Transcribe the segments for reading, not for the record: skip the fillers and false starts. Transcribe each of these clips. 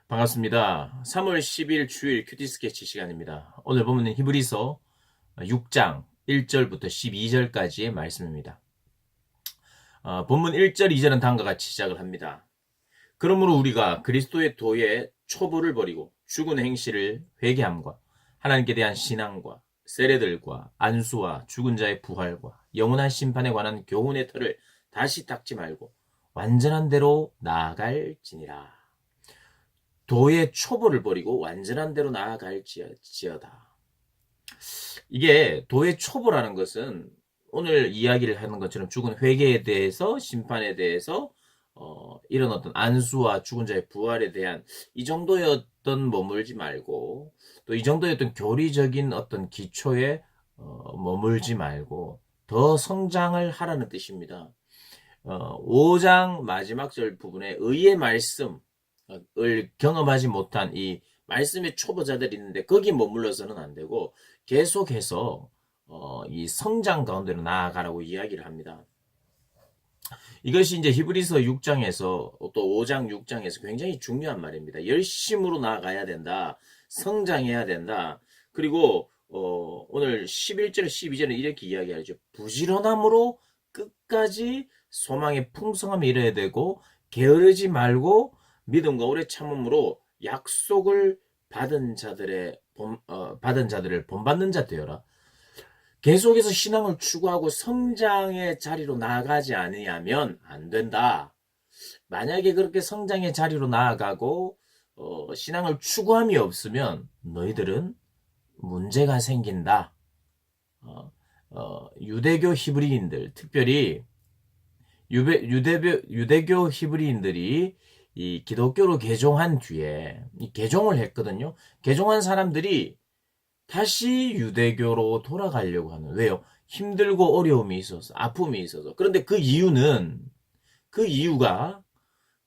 반갑습니다. 3월 10일 주일 큐티 스케치 시간입니다. 오늘 본문은 히브리서 6장 1절부터 12절까지의 말씀입니다. 본문 1절, 2절은 다음과 같이 시작을 합니다. 그러므로 우리가 그리스도의 도에 초보를 버리고 죽은 행실을 회개함과 하나님께 대한 신앙과 세례들과 안수와 죽은 자의 부활과 영원한 심판에 관한 교훈의 틀을 다시 닦지 말고 완전한 대로 나아갈지니라. 도의 초보를 버리고 완전한 대로 나아갈지어다. 이게 도의 초보라는 것은 오늘 이야기를 하는 것처럼 죽은 회개에 대해서, 심판에 대해서, 이런 어떤 안수와 죽은 자의 부활에 대한 이 정도의 어떤 머물지 말고, 또 이 정도의 어떤 교리적인 어떤 기초에 머물지 말고 더 성장을 하라는 뜻입니다. 5장 마지막 절 부분에 의의 말씀을 경험하지 못한 이 말씀의 초보자들이 있는데 거기 머물러서는 안 되고 계속해서 이 성장 가운데로 나아가라고 이야기를 합니다. 이것이 이제 히브리서 6장에서 또 5장 6장에서 굉장히 중요한 말입니다. 열심으로 나아가야 된다. 성장해야 된다. 그리고 오늘 11절 12절은 이렇게 이야기하죠. 부지런함으로 끝까지 소망의 풍성함에 이르어야 되고 게으르지 말고 믿음과 오래 참음으로 약속을 받은 자들을 본받는 자 되어라. 계속해서 신앙을 추구하고 성장의 자리로 나아가지 않으면 안 된다. 만약에 그렇게 성장의 자리로 나아가고 신앙을 추구함이 없으면 너희들은 문제가 생긴다. 유대교 히브리인들, 특별히 유대교 히브리인들이 이 기독교로 개종한 뒤에 개종을 했거든요. 개종한 사람들이 다시 유대교로 돌아가려고 하는. 왜요? 힘들고 어려움이 있어서, 아픔이 있어서. 그런데 그 이유가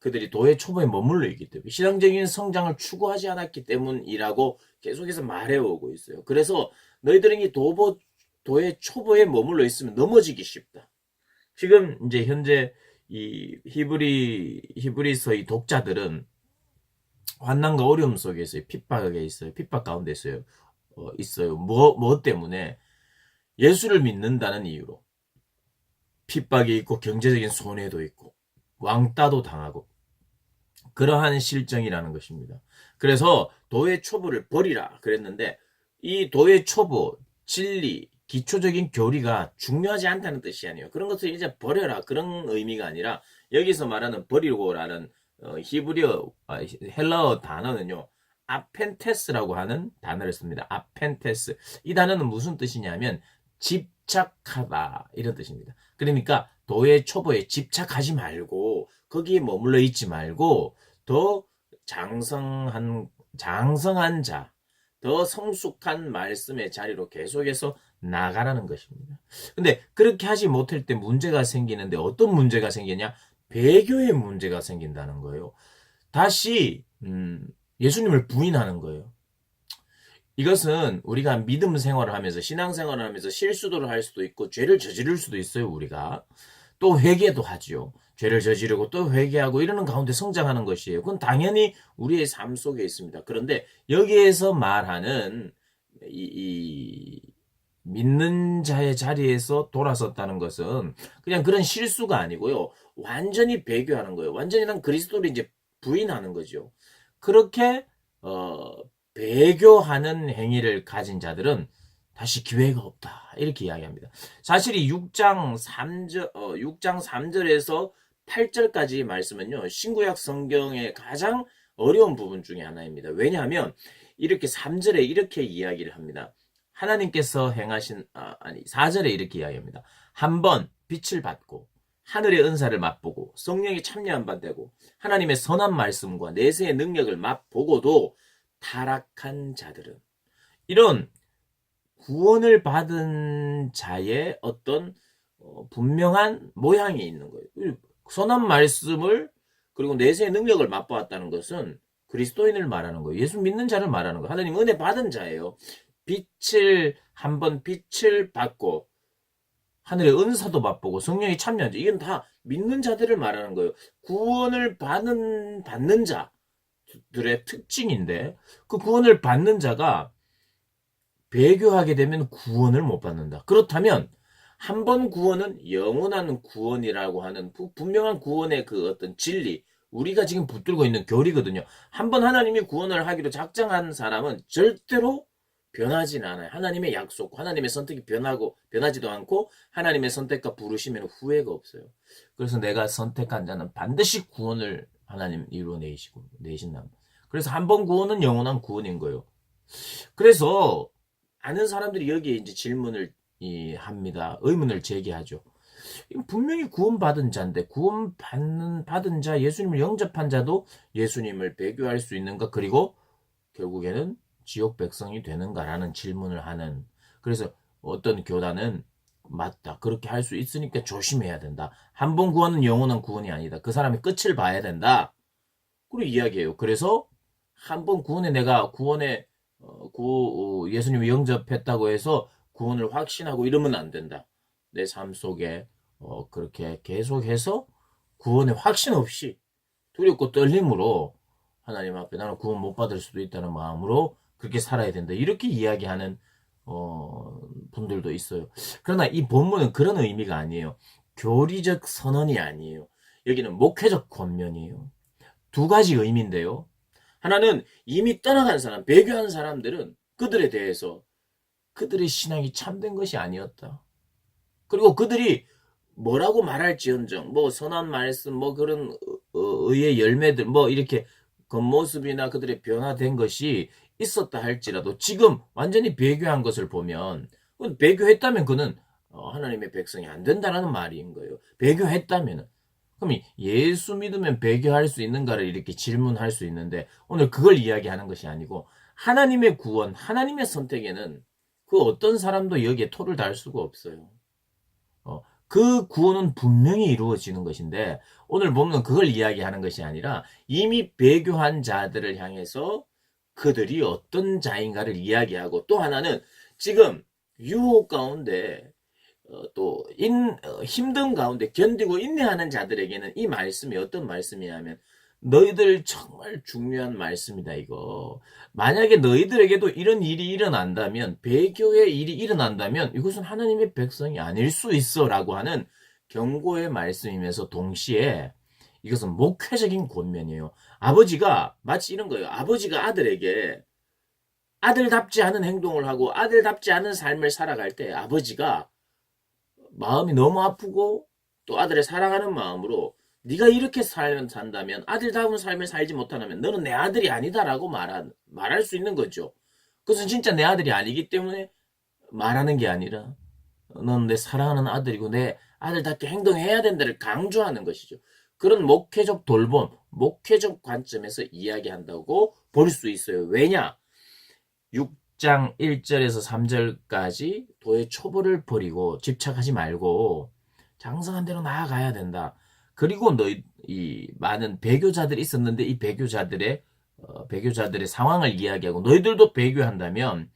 그들이 도의 초보에 머물러 있기 때문에, 신앙적인 성장을 추구하지 않았기 때문이라고 계속해서 말해오고 있어요. 그래서 너희들은 이 도의 초보에 머물러 있으면 넘어지기 쉽다. 지금 이제 현재 이 히브리서 이 독자들은 환난과 어려움 속에 있어요. 핍박에 있어요. 핍박 가운데 있어요. 뭐 때문에? 예수를 믿는다는 이유로. 핍박이 있고 경제적인 손해도 있고 왕따도 당하고 그러한 실정이라는 것입니다. 그래서 도의 초보를 버리라 그랬는데 이 도의 초보, 진리, 기초적인 교리가 중요하지 않다는 뜻이 아니에요. 그런 것을 이제 버려라 그런 의미가 아니라 여기서 말하는 버리고라는 헬라어 단어는요. 아펜테스라고 하는 단어를 씁니다. 아펜테스. 이 단어는 무슨 뜻이냐면 집착하다 이런 뜻입니다. 그러니까 도의 초보에 집착하지 말고 거기에 머물러 있지 말고 더 장성한 자, 더 성숙한 말씀의 자리로 계속해서 나가라는 것입니다. 근데 그렇게 하지 못할 때 문제가 생기는데 어떤 문제가 생기냐? 배교의 문제가 생긴다는 거예요. 다시 예수님을 부인하는 거예요. 이것은 우리가 믿음 생활을 하면서 신앙 생활을 하면서 실수도를 할 수도 있고 죄를 저지를 수도 있어요. 우리가 또 회개도 하지요. 죄를 저지르고 또 회개하고 이러는 가운데 성장하는 것이에요. 그건 당연히 우리의 삶 속에 있습니다. 그런데 여기에서 말하는 이 믿는 자의 자리에서 돌아섰다는 것은 그냥 그런 실수가 아니고요. 완전히 배교하는 거예요. 완전히 난 그리스도를 이제 부인하는 거죠. 그렇게 배교하는 행위를 가진 자들은 다시 기회가 없다. 이렇게 이야기합니다. 사실 이 6장 3절에서 8절까지 말씀은요. 신구약 성경의 가장 어려운 부분 중에 하나입니다. 왜냐하면 이렇게 3절에 이렇게 이야기를 합니다. 하나님께서 행하신 4절에 이렇게 이야기합니다. 한번 빛을 받고 하늘의 은사를 맛보고 성령이 참여한 바 되고 하나님의 선한 말씀과 내세의 능력을 맛보고도 타락한 자들은 이런 구원을 받은 자의 어떤 분명한 모양이 있는 거예요. 선한 말씀을 그리고 내세의 능력을 맛보았다는 것은 그리스도인을 말하는 거예요. 예수 믿는 자를 말하는 거예요. 하나님 은혜 받은 자예요. 한번 빛을 받고 하늘의 은사도 맛보고 성령이 참여한 자, 이건 다 믿는 자들을 말하는 거예요. 구원을 받는 자, 자들의 특징인데 그 구원을 받는 자가 배교하게 되면 구원을 못 받는다. 그렇다면 한 번 구원은 영원한 구원이라고 하는 분명한 구원의 그 어떤 진리, 우리가 지금 붙들고 있는 교리거든요. 한 번 하나님이 구원을 하기로 작정한 사람은 절대로 변하지는 않아요. 하나님의 약속, 하나님의 선택이 변하지도 않고 하나님의 선택과 부르시면 후회가 없어요. 그래서 내가 선택한 자는 반드시 구원을 하나님 내신다. 그래서 한 번 구원은 영원한 구원인 거예요. 그래서 많은 사람들이 여기에 이제 질문을 합니다. 의문을 제기하죠. 분명히 구원받은 자인데 받은 자, 예수님을 영접한 자도 예수님을 배교할 수 있는가? 그리고 결국에는 지옥 백성이 되는가라는 질문을 하는. 그래서 어떤 교단은 맞다. 그렇게 할 수 있으니까 조심해야 된다. 한 번 구원은 영원한 구원이 아니다. 그 사람의 끝을 봐야 된다. 그리고 이야기해요. 그래서 한 번 예수님을 영접했다고 해서 구원을 확신하고 이러면 안 된다. 내 삶 속에 그렇게 계속해서 구원의 확신 없이 두렵고 떨림으로 하나님 앞에 나는 구원 못 받을 수도 있다는 마음으로 그렇게 살아야 된다. 이렇게 이야기하는 분들도 있어요. 그러나 이 본문은 그런 의미가 아니에요. 교리적 선언이 아니에요. 여기는 목회적 권면이에요. 두 가지 의미인데요. 하나는 이미 떠나간 사람, 배교한 사람들은 그들에 대해서 그들의 신앙이 참된 것이 아니었다. 그리고 그들이 뭐라고 말할지언정, 뭐 선한 말씀, 뭐 그런 의의 열매들, 뭐 이렇게 겉모습이나 그들의 변화된 것이 있었다 할지라도 지금 완전히 배교한 것을 보면 배교했다면 그는 하나님의 백성이 안 된다라는 말인 거예요. 배교했다면. 그럼 예수 믿으면 배교할 수 있는가를 이렇게 질문할 수 있는데 오늘 그걸 이야기하는 것이 아니고 하나님의 구원, 하나님의 선택에는 그 어떤 사람도 여기에 토를 달 수가 없어요. 그 구원은 분명히 이루어지는 것인데 오늘 보면 그걸 이야기하는 것이 아니라 이미 배교한 자들을 향해서 그들이 어떤 자인가를 이야기하고 또 하나는 지금 유혹 가운데 또 힘든 가운데 견디고 인내하는 자들에게는 이 말씀이 어떤 말씀이냐면 너희들 정말 중요한 말씀이다 이거. 만약에 너희들에게도 이런 일이 일어난다면 배교의 일이 일어난다면 이것은 하나님의 백성이 아닐 수 있어 라고 하는 경고의 말씀이면서 동시에 이것은 목회적인 권면이에요. 아버지가 마치 이런 거예요. 아버지가 아들에게 아들답지 않은 행동을 하고 아들답지 않은 삶을 살아갈 때 아버지가 마음이 너무 아프고 또 아들을 사랑하는 마음으로 네가 이렇게 산다면 아들다운 삶을 살지 못하면 너는 내 아들이 아니다라고 말할 수 있는 거죠. 그것은 진짜 내 아들이 아니기 때문에 말하는 게 아니라 너는 내 사랑하는 아들이고 내 아들답게 행동해야 된다를 강조하는 것이죠. 그런 목회적 돌봄, 목회적 관점에서 이야기한다고 볼 수 있어요. 왜냐? 6장 1절에서 3절까지 도의 초보를 버리고 집착하지 말고 장성한 대로 나아가야 된다. 그리고 이 많은 배교자들이 있었는데 이 배교자들의 상황을 이야기하고 너희들도 배교한다면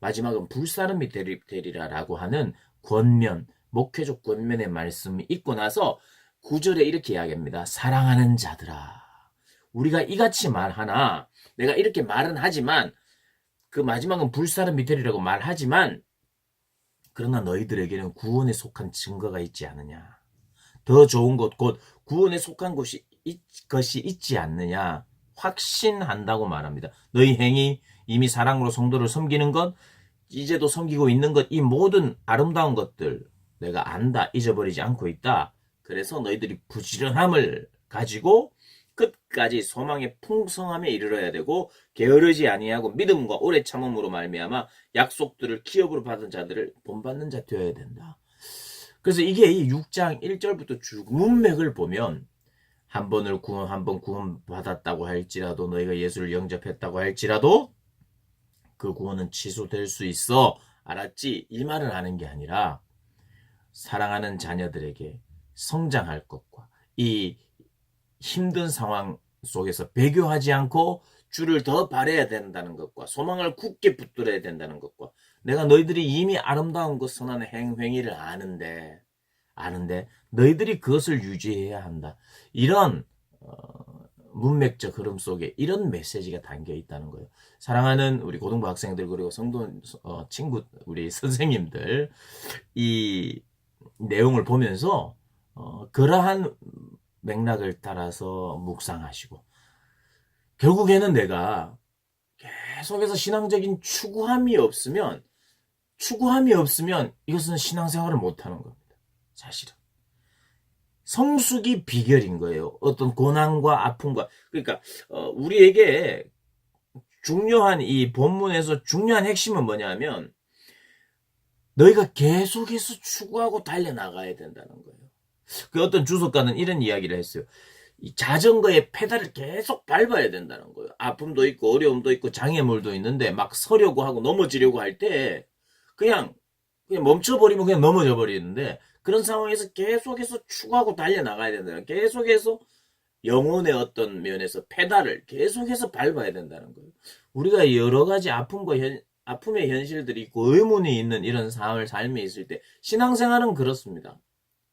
마지막은 불사름이 되리라라고 하는 권면, 목회적 권면의 말씀이 있고 나서 9절에 이렇게 이야기합니다. 사랑하는 자들아. 우리가 이같이 말하나 내가 이렇게 말은 하지만 그 마지막은 불사름이 되리라고 말하지만 그러나 너희들에게는 구원에 속한 증거가 있지 않느냐. 더 좋은 것, 곧 구원에 속한 것이 있지 않느냐. 확신한다고 말합니다. 너희 행위, 이미 사랑으로 성도를 섬기는 것, 이제도 섬기고 있는 것, 이 모든 아름다운 것들 내가 안다, 잊어버리지 않고 있다. 그래서 너희들이 부지런함을 가지고 끝까지 소망의 풍성함에 이르러야 되고 게으르지 아니하고 믿음과 오래 참음으로 말미암아 약속들을 기업으로 받은 자들을 본받는 자 되어야 된다. 그래서 이게 이 6장 1절부터 쭉 문맥을 보면 한 번 구원받았다고 할지라도 너희가 예수를 영접했다고 할지라도 그 구원은 취소될 수 있어. 알았지? 이 말을 하는 게 아니라 사랑하는 자녀들에게 성장할 것과 이 힘든 상황 속에서 배교하지 않고 주를 더 바라야 된다는 것과 소망을 굳게 붙들어야 된다는 것과 내가 너희들이 이미 아름다운 것 선한 행위를 아는데 너희들이 그것을 유지해야 한다. 이런 문맥적 흐름 속에 이런 메시지가 담겨 있다는 거예요. 사랑하는 우리 고등부 학생들 그리고 성도 친구 우리 선생님들 이 내용을 보면서 그러한 맥락을 따라서 묵상하시고 결국에는 내가 계속해서 신앙적인 추구함이 없으면 이것은 신앙생활을 못하는 겁니다. 사실은. 성숙이 비결인 거예요. 어떤 고난과 아픔과. 그러니까 우리에게 중요한 이 본문에서 중요한 핵심은 뭐냐면 너희가 계속해서 추구하고 달려나가야 된다는 거예요. 그 어떤 주석가는 이런 이야기를 했어요. 이 자전거의 페달을 계속 밟아야 된다는 거예요. 아픔도 있고 어려움도 있고 장애물도 있는데 막 서려고 하고 넘어지려고 할 때 그냥 멈춰버리면 그냥 넘어져 버리는데 그런 상황에서 계속해서 추구하고 달려나가야 된다는 거예요. 계속해서 영혼의 어떤 면에서 페달을 계속해서 밟아야 된다는 거예요. 우리가 여러 가지 아픔의 현실들이 있고 의문이 있는 이런 삶에 있을 때 신앙생활은 그렇습니다.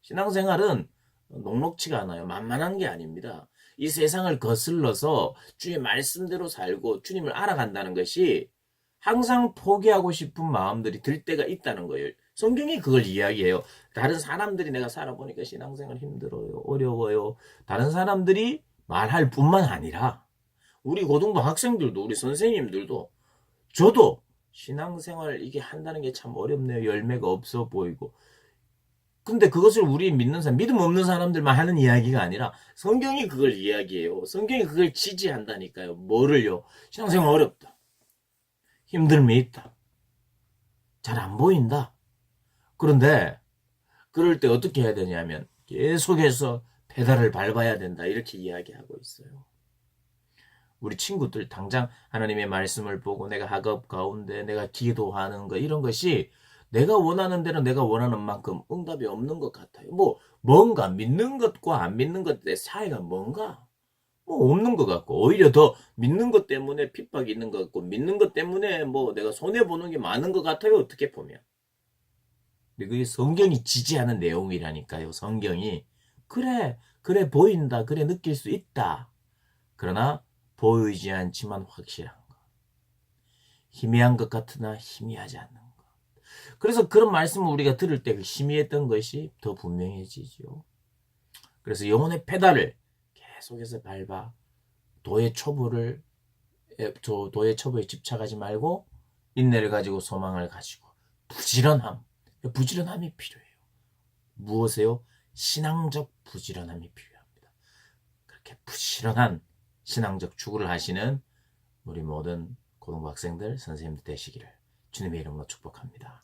신앙생활은 녹록치가 않아요. 만만한 게 아닙니다. 이 세상을 거슬러서 주의 말씀대로 살고 주님을 알아간다는 것이 항상 포기하고 싶은 마음들이 들 때가 있다는 거예요. 성경이 그걸 이야기해요. 다른 사람들이 내가 살아보니까 신앙생활 힘들어요. 어려워요. 다른 사람들이 말할 뿐만 아니라 우리 고등부 학생들도 우리 선생님들도 저도 신앙생활 이게 한다는 게 참 어렵네요. 열매가 없어 보이고. 근데 그것을 우리 믿는 사람, 믿음 없는 사람들만 하는 이야기가 아니라 성경이 그걸 이야기해요. 성경이 그걸 지지한다니까요. 뭐를요? 신앙생활 어렵다. 힘듦이 있다. 잘 안 보인다. 그런데 그럴 때 어떻게 해야 되냐면 계속해서 페달을 밟아야 된다. 이렇게 이야기하고 있어요. 우리 친구들 당장 하나님의 말씀을 보고 내가 학업 가운데 내가 기도하는 거 이런 것이 내가 원하는 대로 내가 원하는 만큼 응답이 없는 것 같아요. 뭔가 믿는 것과 안 믿는 것의 차이가 뭔가? 없는 것 같고 오히려 더 믿는 것 때문에 핍박이 있는 것 같고 믿는 것 때문에 내가 손해보는 게 많은 것 같아요. 어떻게 보면. 근데 그게 성경이 지지하는 내용이라니까요. 성경이. 그래 보인다. 그래 느낄 수 있다. 그러나 보이지 않지만 확실한 것. 희미한 것 같으나 희미하지 않는 것. 그래서 그런 말씀을 우리가 들을 때 그 희미했던 것이 더 분명해지죠. 그래서 영혼의 페달을 계속해서 밟아 도의 초보에 집착하지 말고 인내를 가지고 소망을 가지고 부지런함이 필요해요. 무엇에요? 신앙적 부지런함이 필요합니다. 그렇게 부지런한 신앙적 추구를 하시는 우리 모든 고등부 학생들, 선생님들 되시기를 주님의 이름으로 축복합니다.